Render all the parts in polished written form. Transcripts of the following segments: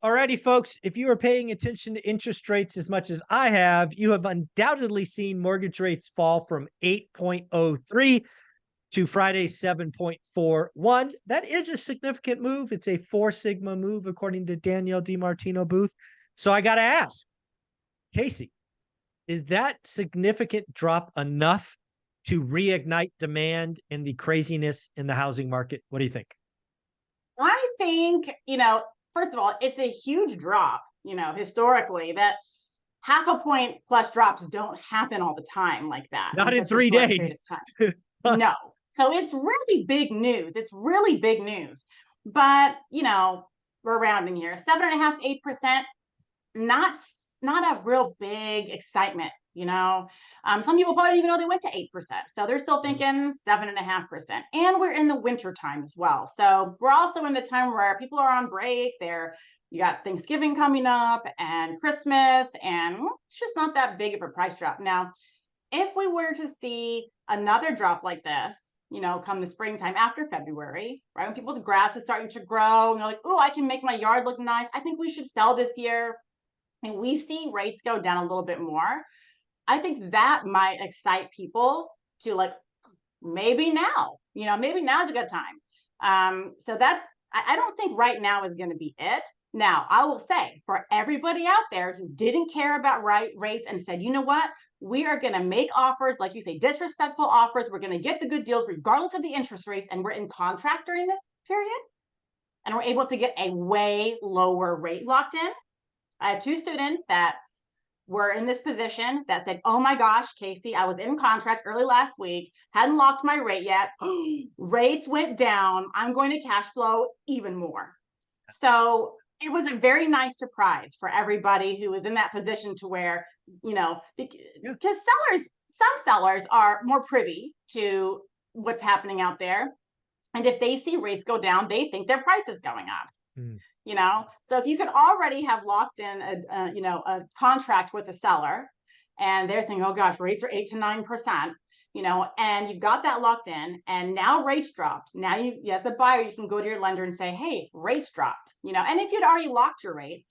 Alrighty, folks, if you are paying attention to interest rates as much as I have, you have undoubtedly seen mortgage rates fall from 8.03 to Friday's 7.41. That is a significant move. It's a 4 sigma move, according to Danielle DiMartino Booth. So I got to ask, Casey, is that significant drop enough to reignite demand in the craziness in the housing market? What do you think? I think, first of all, it's a huge drop, historically, that half a point plus drops don't happen all the time like that Not in in such a three short period days. of time. No. So it's really big news. It's really big news. But, we're rounding here. 7.5 to 8%, not not a real big excitement, some people probably even know they went to 8%, so they're still thinking 7.5%. And we're in the winter time as well, so we're also in the time where people are on break. You got Thanksgiving coming up and Christmas, and it's just not that big of a price drop. Now, if we were to see another drop like this, come the springtime after February, right, when people's grass is starting to grow and they're like, oh, I can make my yard look nice, I think we should sell this year, and we see rates go down a little bit more, I think that might excite people to, like, maybe now, maybe now's a good time. So I don't think right now is going to be it. Now, I will say, for everybody out there who didn't care about rates and said, you know what, we are going to make offers, like you say, disrespectful offers. We're going to get the good deals regardless of the interest rates. And we're in contract during this period. And we're able to get a way lower rate locked in. I have two students that were in this position that said, oh my gosh, Casey, I was in contract early last week, hadn't locked my rate yet. Rates went down. I'm going to cash flow even more. So it was a very nice surprise for everybody who was in that position to where, because some sellers are more privy to what's happening out there. And if they see rates go down, they think their price is going up. Mm. So if you could already have locked in a contract with a seller, and they're thinking, oh gosh, rates are 8 to 9%, and you've got that locked in, and now rates dropped. Now as a buyer, you can go to your lender and say, hey, rates dropped, and if you'd already locked your rate,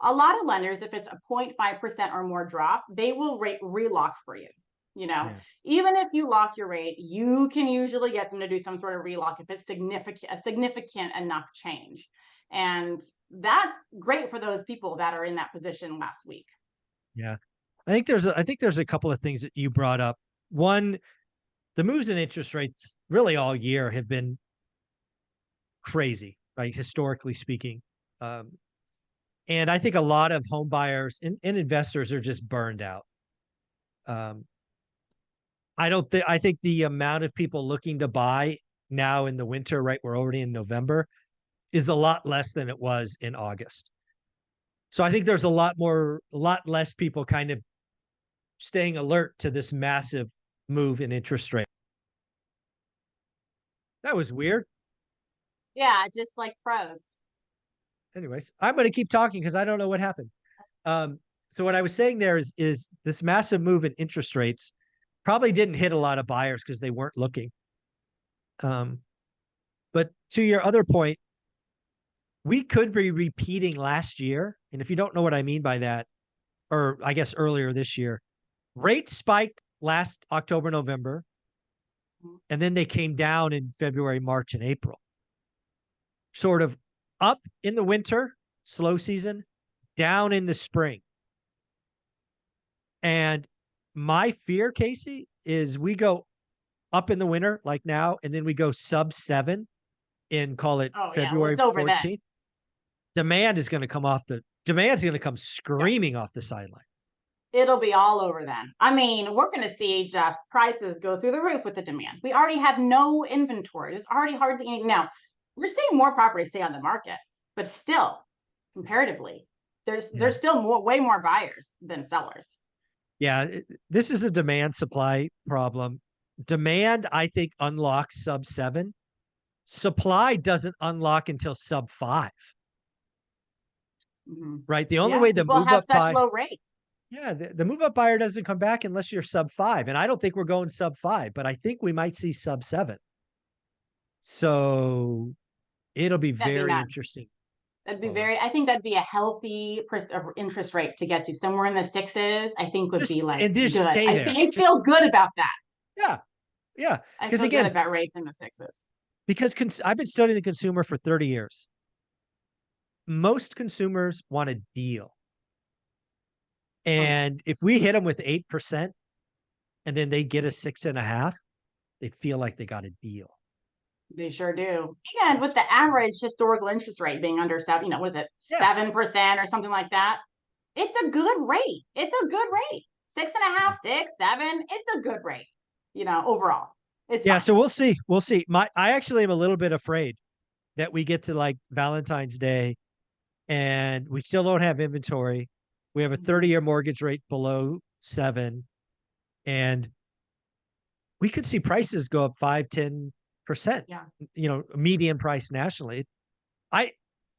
a lot of lenders, if it's a 0.5% or more drop, they will relock for you. Yeah. Even if you lock your rate, you can usually get them to do some sort of relock if it's a significant enough change. And that's great for those people that are in that position last week. Yeah. I think there's a couple of things that you brought up. One, the moves in interest rates really all year have been crazy, right? Historically speaking. And I think a lot of home buyers and investors are just burned out. I think the amount of people looking to buy now in the winter, right? We're already in November, is a lot less than it was in August. So I think there's a lot less people kind of staying alert to this massive move in interest rate. That was weird. Yeah, just like froze. Anyways, I'm going to keep talking because I don't know what happened. So what I was saying there is this massive move in interest rates probably didn't hit a lot of buyers because they weren't looking. But to your other point, we could be repeating last year. And if you don't know what I mean by that, or I guess earlier this year, rates spiked last October, November, and then they came down in February, March, and April. Sort of up in the winter, slow season, down in the spring. And my fear, Casey, is we go up in the winter like now, and then we go sub 7 in, call it, February 14th. Demand's going to come screaming off the sideline. It'll be all over then. I mean, we're going to see just prices go through the roof with the demand. We already have no inventory. There's already hardly any. Now, we're seeing more properties stay on the market, but still, comparatively, there's still way more buyers than sellers. Yeah, this is a demand supply problem. Demand, I think, unlocks sub 7. Supply doesn't unlock until sub 5. Mm-hmm. Right? The only way the move up such low rates. Yeah, the move up buyer doesn't come back unless you're sub 5. And I don't think we're going sub 5, but I think we might see sub 7. So it'll be very interesting. That'd be forward. I think that'd be a healthy interest rate to get to. Somewhere in the sixes, I think would be like And just good. stay there. I feel good about that. Yeah. Yeah. I Because feel good again, about rates in the sixes. because I've been studying the consumer for 30 years. Most consumers want a deal. Oh, yeah. And if we hit them with 8% and then they get a 6.5, they feel like they got a deal. They sure do. And with the average historical interest rate being under seven, what is it, 7% or something like that? It's a good rate. It's a good rate. 6.5, 6, 7. It's a good rate, overall. It's Yeah. fine. So we'll see. We'll see. I actually am a little bit afraid that we get to like Valentine's Day and we still don't have inventory. We have a 30-year mortgage rate below 7, and we could see prices go up 5-10%. Yeah. Median price nationally. I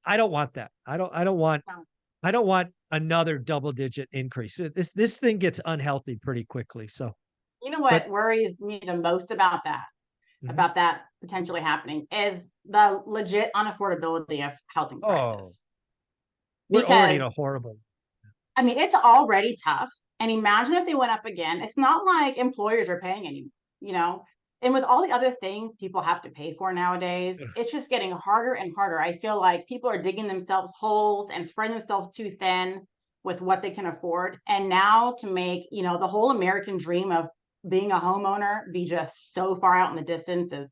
I don't want that. I don't want another double-digit increase. This thing gets unhealthy pretty quickly. So, You know but what worries me the most about that, mhm. potentially happening, is the legit unaffordability of housing Oh, prices. we're already in Because a horrible. I mean, it's already tough. And imagine if they went up again. It's not like employers are paying any, you know. And with all the other things people have to pay for nowadays, it's just getting harder and harder. I feel like people are digging themselves holes and spreading themselves too thin with what they can afford. And now to make, the whole American dream of being a homeowner be just so far out in the distance is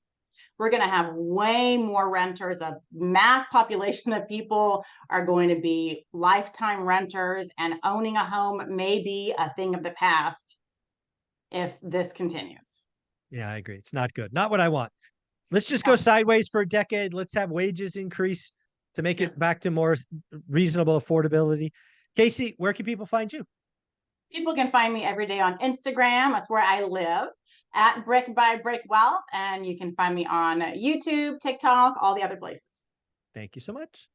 we're going to have way more renters. A mass population of people are going to be lifetime renters, and owning a home may be a thing of the past if this continues. Yeah, I agree. It's not good. Not what I want. Let's just go No. sideways for a decade. Let's have wages increase to make Yeah. it back to more reasonable affordability. Casey, where can people find you? People can find me every day on Instagram. That's where I live, at Brick by Brick Wealth. And you can find me on YouTube, TikTok, all the other places. Thank you so much.